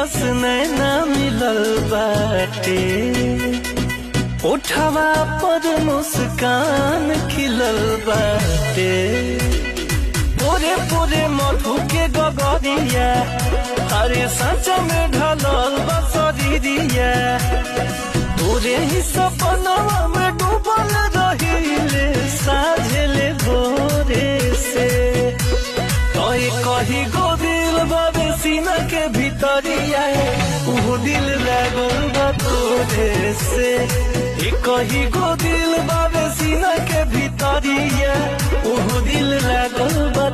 जस नैना मिलल बाटे, उठवा पर मुस्कान खिलल बाटे। पूरे पूरे मधु के गगरिया हरे सच में ढलल बसरिया, पूरे ही सपनवा में डूबल रहिले साझले भोरे से। तोय कही गो दिल बाबे सीना के भीतरिया, वो दिल लागल बा तोरे से। कही गो दिल बाबे सीना के भीतरिया, वो दिल लागल बा